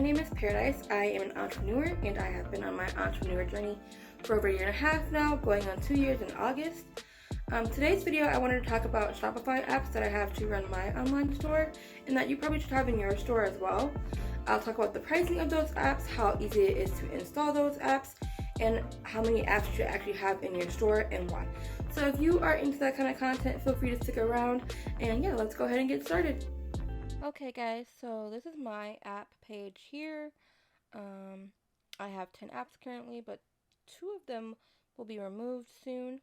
name is Paradise. I am an entrepreneur and I have been on my entrepreneur journey for over a year and a half now, going on 2 years in August. Today's video, I wanted to talk about Shopify apps that I have to run my online store and that you probably should have in your store as well. I'll talk about the pricing of those apps, how easy it is to install those apps, and how many apps you should actually have in your store and why. So if you are into that kind of content, feel free to stick around, and yeah, let's go ahead and get started. Okay guys, so this is my app page here. I have 10 apps currently, but 2 of them will be removed soon.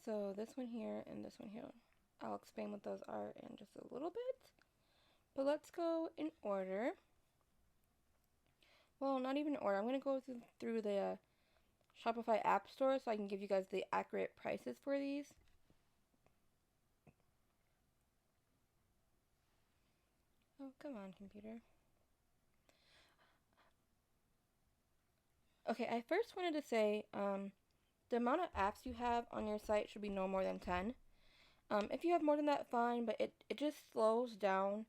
So this one here and this one here. I'll explain what those are in just a little bit. But let's go in order. Well, not even in order. I'm going to go through the Shopify App Store so I can give you guys the accurate prices for these. Oh, come on, computer. Okay, I first wanted to say the amount of apps you have on your site should be no more than 10. If you have more than that, fine, but it just slows down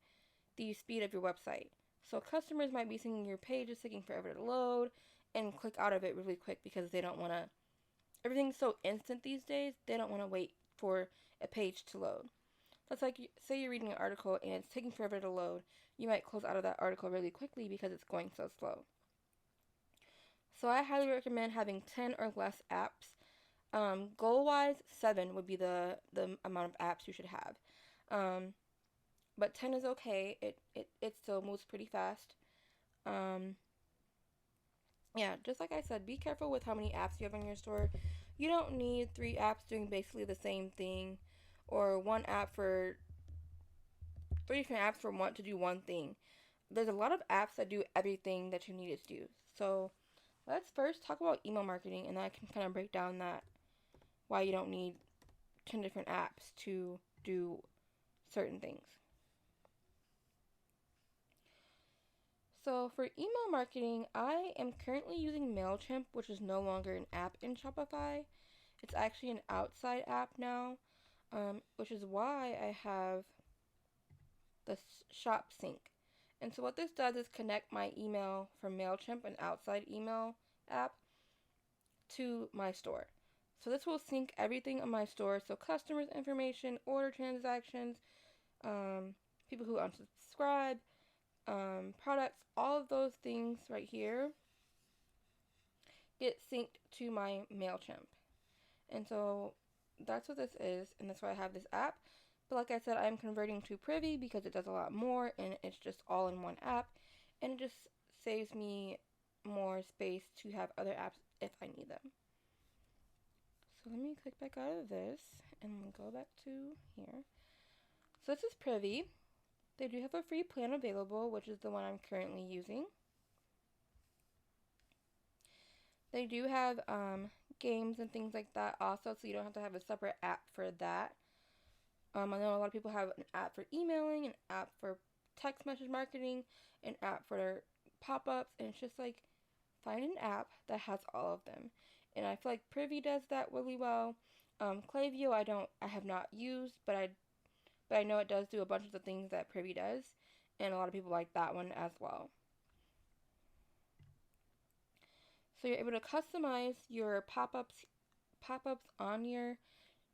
the speed of your website. So customers might be seeing your page is taking forever to load and click out of it really quick because they don't want to, everything's so instant these days, they don't want to wait for a page to load. That's like, say you're reading an article and it's taking forever to load, you might close out of that article really quickly because it's going so slow. So I highly recommend having 10 or less apps. Goal-wise, 7 would be the amount of apps you should have. But 10 is okay. It still moves pretty fast. Yeah, just like I said, be careful with how many apps you have in your store. You don't need 3 apps doing basically the same thing, or 3 different apps for one to do one thing. There's a lot of apps that do everything that you need it to do. So let's first talk about email marketing, and then I can kind of break down that why you don't need 10 different apps to do certain things. So for email marketing, I am currently using MailChimp, which is no longer an app in Shopify. It's actually an outside app now, which is why I have the Shop Sync. And so what this does is connect my email from MailChimp, an outside email app, to my store. So this will sync everything on my store, so customers' information, order transactions, people who unsubscribe, products, all of those things right here get synced to my MailChimp. And so that's what this is, and that's why I have this app. But like I said, I'm converting to Privy because it does a lot more, and it's just all in one app, and it just saves me more space to have other apps if I need them. So let me click back out of this and go back to here. So this is Privy. They do have a free plan available, which is the one I'm currently using. They do have games and things like that also, so you don't have to have a separate app for that. I know a lot of people have an app for emailing, an app for text message marketing, an app for pop-ups, and it's just like, find an app that has all of them. And I feel like Privy does that really well. Klaviyo I have not used, but I know it does do a bunch of the things that Privy does, and a lot of people like that one as well. So you're able to customize your pop-ups on your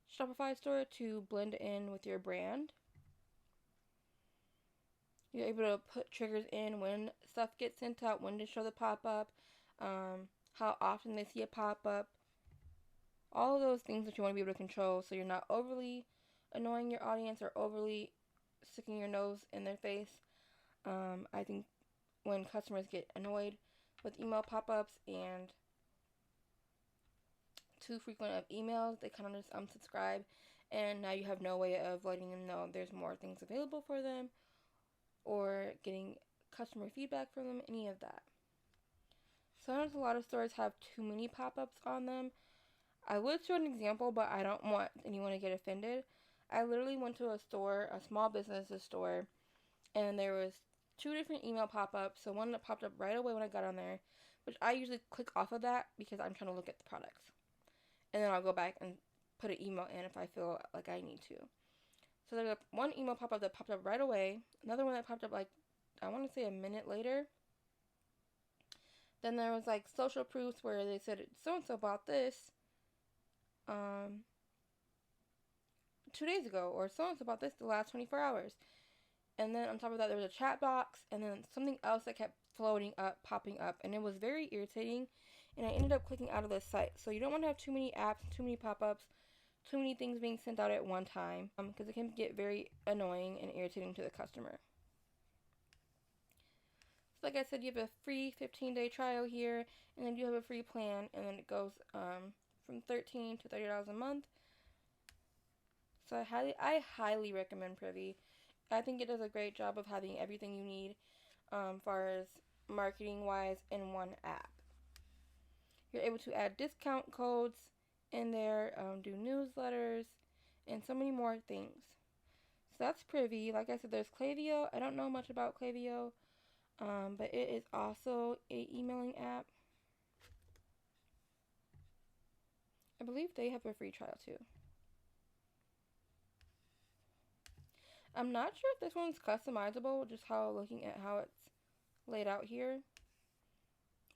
Shopify store to blend in with your brand. You're able to put triggers in when stuff gets sent out, when to show the pop-up, how often they see a pop-up, all of those things that you want to be able to control so you're not overly annoying your audience or overly sticking your nose in their face. I think when customers get annoyed with email pop-ups and too frequent of emails, they kind of just unsubscribe, and now you have no way of letting them know there's more things available for them or getting customer feedback from them, any of that. Sometimes a lot of stores have too many pop-ups on them. I would show an example, but I don't want anyone to get offended. I literally went to a store, a small business store, and there was 2 different email pop-ups. So one that popped up right away when I got on there, which I usually click off of that because I'm trying to look at the products. And then I'll go back and put an email in if I feel like I need to. So there's one email pop-up that popped up right away. Another one that popped up like, I want to say a minute later. Then there was like social proofs where they said so-and-so bought this 2 days ago, or so-and-so bought this the last 24 hours. And then on top of that, there was a chat box, and then something else that kept floating up, popping up, and it was very irritating, and I ended up clicking out of this site. So you don't want to have too many apps, too many pop-ups, too many things being sent out at one time, because it can get very annoying and irritating to the customer. So like I said, you have a free 15-day trial here, and then you have a free plan, and then it goes from $13 to $30 a month. So I highly recommend Privy. I think it does a great job of having everything you need far as marketing wise in one app. You're able to add discount codes in there, do newsletters, and so many more things. So that's Privy. Like I said, there's Klaviyo. I don't know much about Klaviyo, but it is also a emailing app. I believe they have a free trial too. I'm not sure if this one's customizable, just looking at how it's laid out here.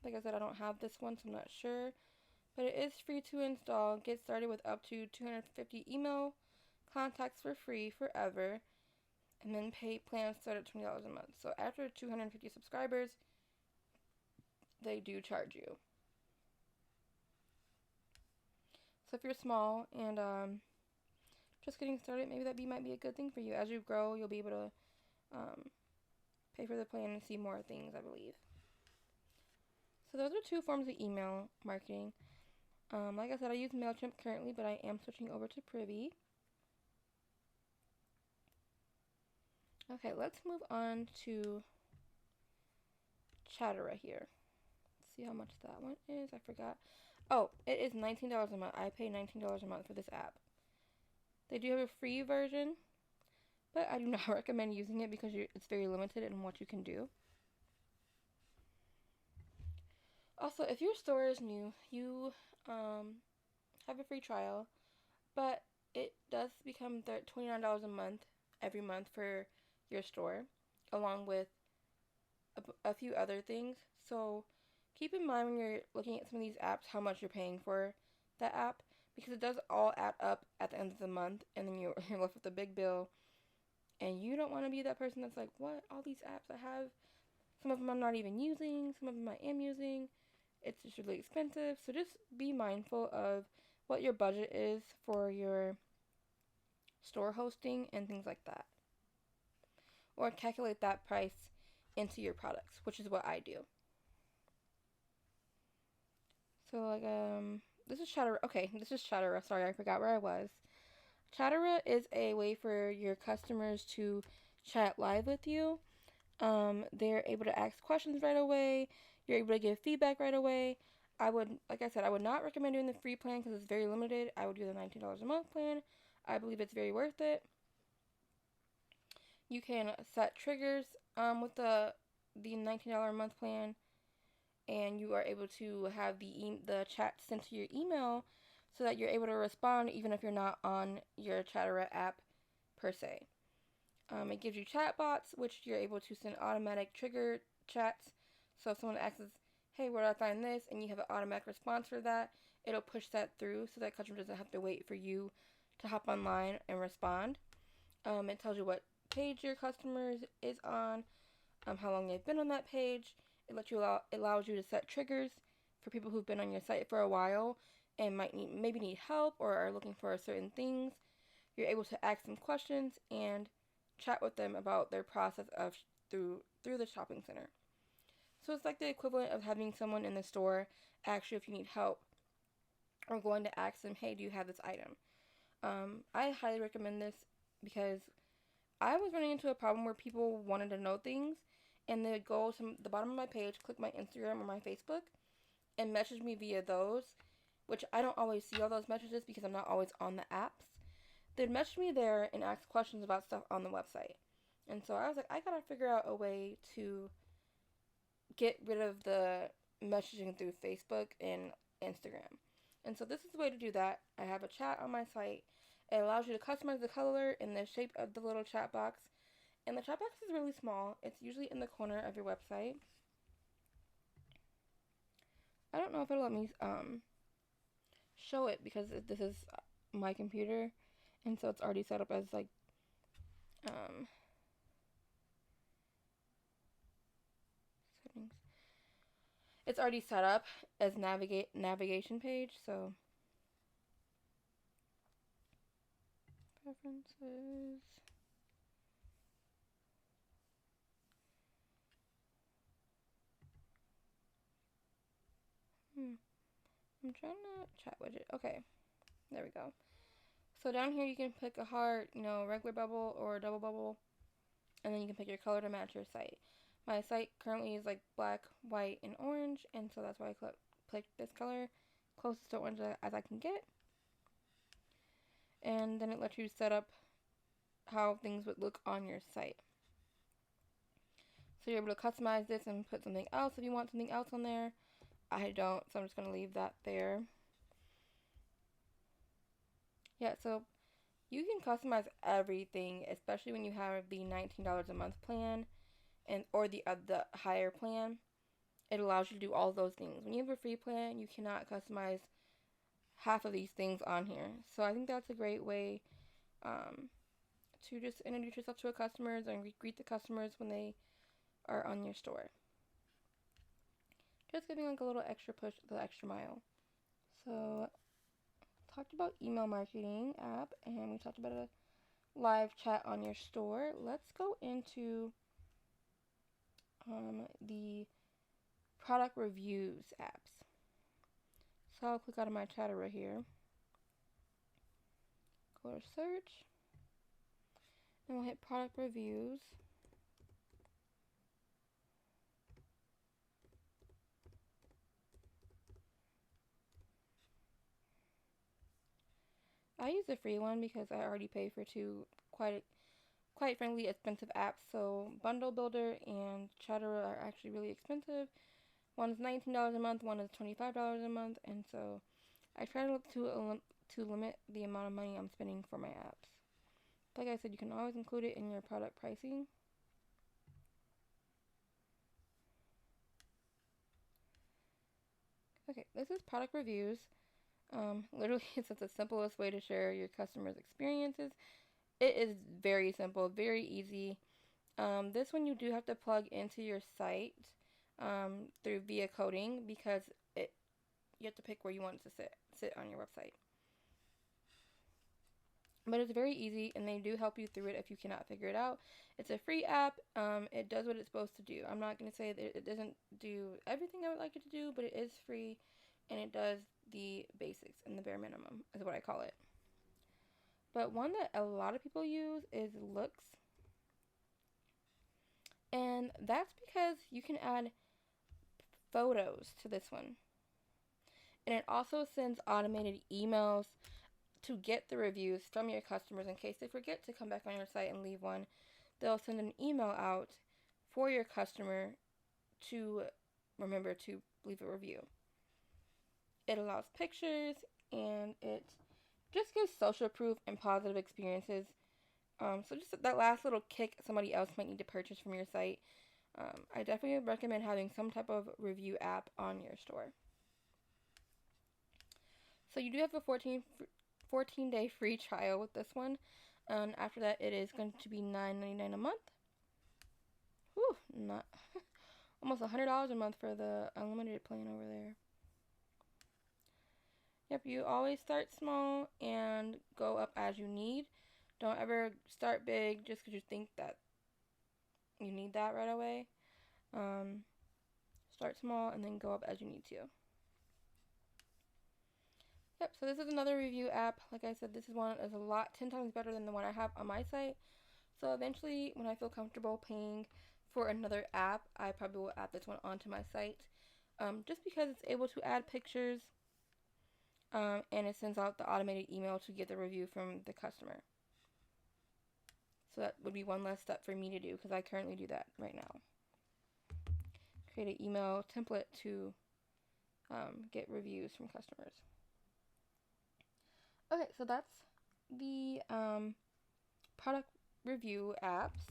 Like I said, I don't have this one, so I'm not sure. But it is free to install. Get started with up to 250 email contacts for free forever. And then pay plans start at $20 a month. So after 250 subscribers, they do charge you. So if you're small and just getting started, maybe that might be a good thing for you. As you grow, you'll be able to pay for the plan and see more things, I believe. So those are two forms of email marketing. Like I said, I use MailChimp currently, but I am switching over to Privy. Okay, let's move on to Chatera here. Let's see how much that one is. I forgot. Oh, it is $19 a month. I pay $19 a month for this app. They do have a free version, but I do not recommend using it because it's very limited in what you can do. Also, if your store is new, you have a free trial, but it does become $29 a month every month for your store, along with a few other things. So keep in mind when you're looking at some of these apps how much you're paying for that app, because it does all add up at the end of the month, and then you're left with a big bill, and you don't want to be that person that's like, what, all these apps I have, some of them I'm not even using, some of them I am using, it's just really expensive. So just be mindful of what your budget is for your store hosting and things like that, or calculate that price into your products, which is what I do. So like this is Chatera. Okay, this is Chatera. Sorry, I forgot where I was. Chatera is a way for your customers to chat live with you. They're able to ask questions right away. You're able to give feedback right away. Like I said, I would not recommend doing the free plan because it's very limited. I would do the $19 a month plan. I believe it's very worth it. You can set triggers with the $19 a month plan, and you are able to have the chat sent to your email so that you're able to respond even if you're not on your Chatera app per se. It gives you chat bots, which you're able to send automatic trigger chats. So if someone asks, hey, where do I find this? And you have an automatic response for that, it'll push that through so that customer doesn't have to wait for you to hop online and respond. It tells you what page your customer is on, how long they've been on that page. It allows you to set triggers for people who've been on your site for a while and maybe need help or are looking for certain things. You're able to ask them questions and chat with them about their process of through the shopping center. So it's like the equivalent of having someone in the store ask you if you need help, or going to ask them, hey, do you have this item? I highly recommend this because I was running into a problem where people wanted to know things, and they would go to the bottom of my page, click my Instagram or my Facebook, and message me via those, which I don't always see all those messages because I'm not always on the apps. They'd message me there and ask questions about stuff on the website. And so I was like, I gotta figure out a way to get rid of the messaging through Facebook and Instagram. And so this is the way to do that. I have a chat on my site. It allows you to customize the color and the shape of the little chat box. And the chat box is really small. It's usually in the corner of your website. I don't know if it'll let me show it because this is my computer, and so it's already set up as like settings. It's already set up as navigation page, so preferences. I'm trying to chat widget. Okay, there we go. So down here you can pick a heart, regular bubble or double bubble, and then you can pick your color to match your site. My site currently is like black, white, and orange, and so that's why I picked this color, closest to orange as I can get. And then it lets you set up how things would look on your site. So you're able to customize this and put something else if you want something else on there. I don't, so I'm just going to leave that there. Yeah, so you can customize everything, especially when you have the $19 a month plan or the higher plan. It allows you to do all those things. When you have a free plan, you cannot customize half of these things on here. So I think that's a great way to just introduce yourself to a customers and greet the customers when they are on your store. Just giving like a little extra push, the extra mile. So talked about email marketing app, and we talked about a live chat on your store. Let's go into the product reviews apps. So I'll click out of my chatter right here. Go to search, and we'll hit product reviews. I use the free one because I already pay for two quite frankly expensive apps. So Bundle Builder and Chatter are actually really expensive. One is $19 a month, one is $25 a month, and so I try to limit the amount of money I'm spending for my apps. Like I said, you can always include it in your product pricing. Okay, this is product reviews. Literally, it's the simplest way to share your customers' experiences. It is very simple, very easy. This one you do have to plug into your site through via coding because you have to pick where you want it to sit on your website. But it's very easy, and they do help you through it if you cannot figure it out. It's a free app. It does what it's supposed to do. I'm not going to say that it doesn't do everything I would like it to do, but it is free, and it does the basics and the bare minimum is what I call it. But one that a lot of people use is Looks. And that's because you can add photos to this one. And it also sends automated emails to get the reviews from your customers in case they forget to come back on your site and leave one. They'll send an email out for your customer to remember to leave a review. It allows pictures, and it just gives social proof and positive experiences. So just that last little kick somebody else might need to purchase from your site. I definitely recommend having some type of review app on your store. So you do have a 14-day free trial with this one. After that, it is going to be $9.99 a month. Whew, not almost $100 a month for the unlimited plan over there. Yep, you always start small and go up as you need. Don't ever start big just because you think that you need that right away. Start small and then go up as you need to. Yep, so this is another review app. Like I said, this is 10 times better than the one I have on my site. So eventually, when I feel comfortable paying for another app, I probably will add this one onto my site. Just because it's able to add pictures, and it sends out the automated email to get the review from the customer. So that would be one less step for me to do because I currently do that right now. Create an email template to get reviews from customers. Okay, so that's the product review apps.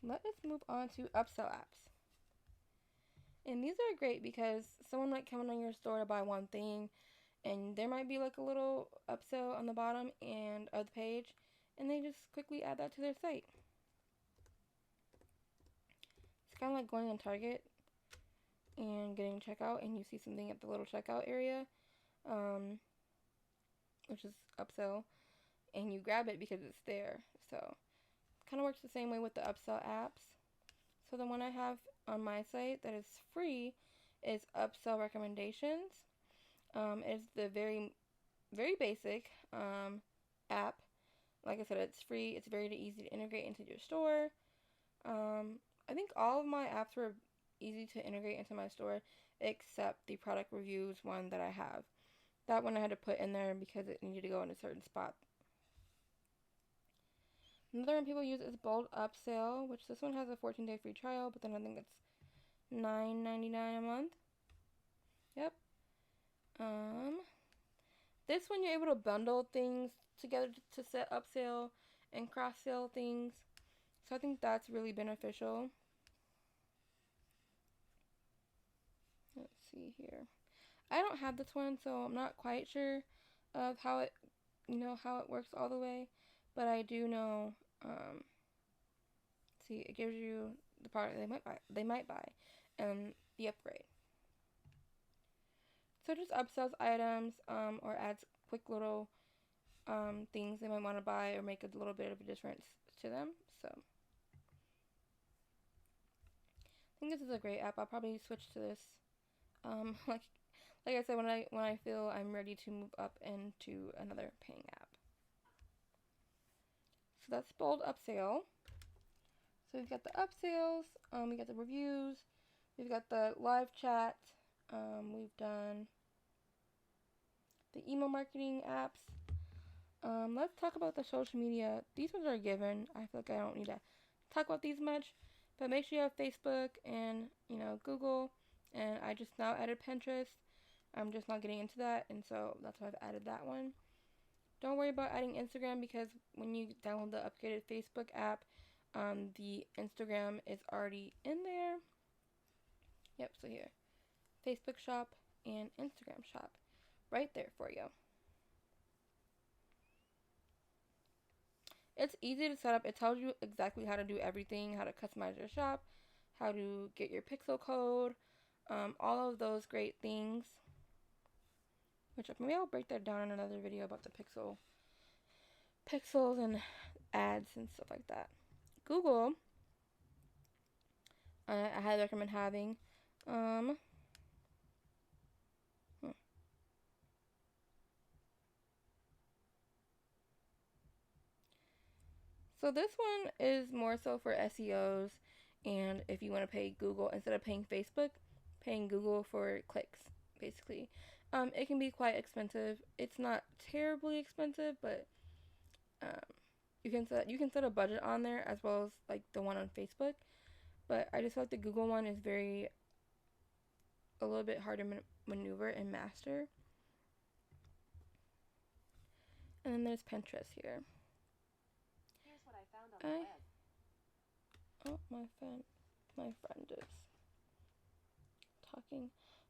Let us move on to upsell apps. And these are great because someone might come on your store to buy one thing, and there might be like a little upsell on the bottom and of the page, and they just quickly add that to their site. It's kind of like going on Target and getting checkout, and you see something at the little checkout area, which is upsell, and you grab it because it's there. So kind of works the same way with the upsell apps. So the one I have on my site that is free is Upsell Recommendations. It's the very, very basic app. Like I said, it's free. It's very easy to integrate into your store. I think all of my apps were easy to integrate into my store except the product reviews one that I have. That one I had to put in there because it needed to go in a certain spot. Another one people use is Bold Upsell, which this one has a 14-day free trial, but then I think it's $9.99 a month. Yep. This one you're able to bundle things together to set upsell and cross-sell things. So I think that's really beneficial. Let's see here. I don't have this one, so I'm not quite sure of how it, how it works all the way. But I do know, see, it gives you the product they might buy, and the upgrade. So just upsells items, or adds quick little things they might want to buy or make a little bit of a difference to them. So I think this is a great app. I'll probably switch to this. Like I said, when I feel I'm ready to move up into another paying app. So that's Bold Upsell. So we've got the upsells, we got the reviews, we've got the live chat, we've done the email marketing apps. Let's talk about the social media. These ones are given. I feel like I don't need to talk about these much, but make sure you have Facebook and Google. And I just now added Pinterest. I'm just not getting into that, and so that's why I've added that one. Don't worry about adding Instagram because when you download the upgraded Facebook app, the Instagram is already in there. Yep, so here, Facebook shop and Instagram shop, right there for you. It's easy to set up. It tells you exactly how to do everything, how to customize your shop, how to get your pixel code, all of those great things. Which maybe I'll break that down in another video about the pixels and ads and stuff like that. Google, I highly recommend having. So this one is more so for SEOs, and if you want to pay Google instead of paying Facebook, paying Google for clicks, basically. It can be quite expensive. It's not terribly expensive, but you can set a budget on there as well as like the one on Facebook. But I just feel like the Google one is a little bit hard to maneuver and master. And then there's Pinterest here. Here's what I found on the web. Oh, my friend is talking.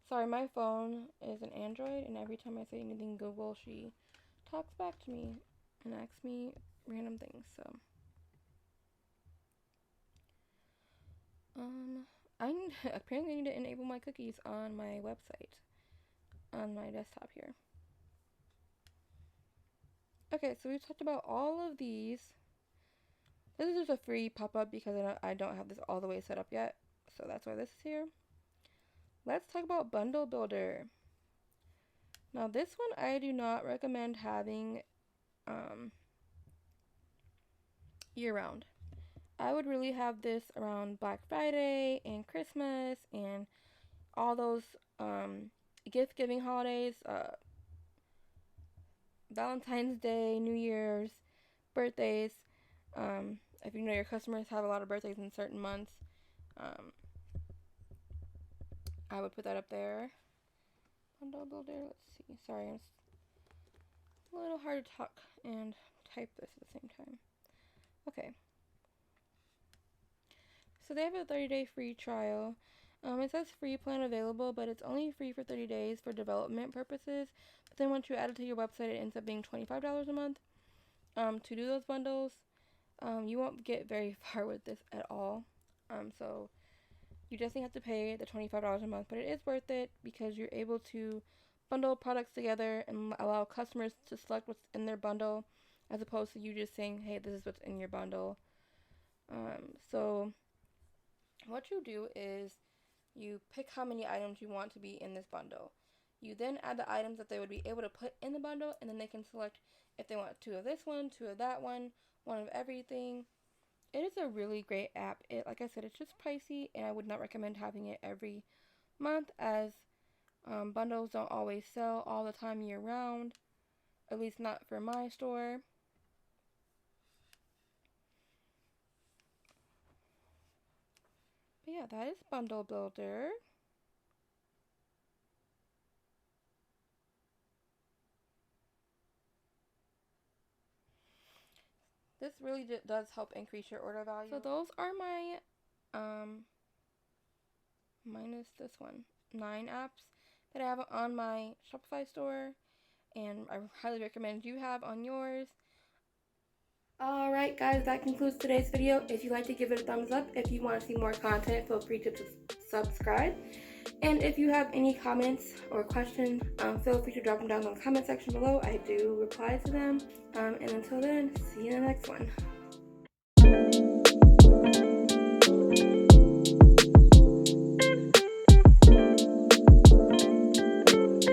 Sorry, my phone is an Android, and every time I say anything Google, she talks back to me and asks me random things. So, I apparently need to enable my cookies on my website, on my desktop here. Okay, so we've talked about all of these. This is just a free pop-up because I don't have this all the way set up yet, so that's why this is here. Let's talk about Bundle Builder. Now this one I do not recommend having year-round. I would really have this around Black Friday and Christmas and all those gift-giving holidays, Valentine's Day, New Year's, birthdays. If your customers have a lot of birthdays in certain months, I would put that up there. Bundle Builder, let's see. Sorry, it's a little hard to talk and type this at the same time. Okay. So they have a 30-day free trial. It says free plan available, but it's only free for 30 days for development purposes. But then once you add it to your website, it ends up being $25 a month to do those bundles. You won't get very far with this at all. So you definitely have to pay the $25 a month, but it is worth it because you're able to bundle products together and allow customers to select what's in their bundle as opposed to you just saying, hey, this is what's in your bundle. So what you do is you pick how many items you want to be in this bundle. You then add the items that they would be able to put in the bundle, and then they can select if they want 2 of this one, 2 of that one of everything. It is a really great app. Like I said, it's just pricey, and I would not recommend having it every month as bundles don't always sell all the time year round, at least not for my store. But yeah, that is Bundle Builder. This really does help increase your order value. So those are my minus this one, 9 apps that I have on my Shopify store, and I highly recommend you have on yours. Alright guys, that concludes today's video. If you like to give it a thumbs up. If you want to see more content, feel free to subscribe. And if you have any comments or questions, feel free to drop them down in the comment section below. I do reply to them. And until then, see you in the next one.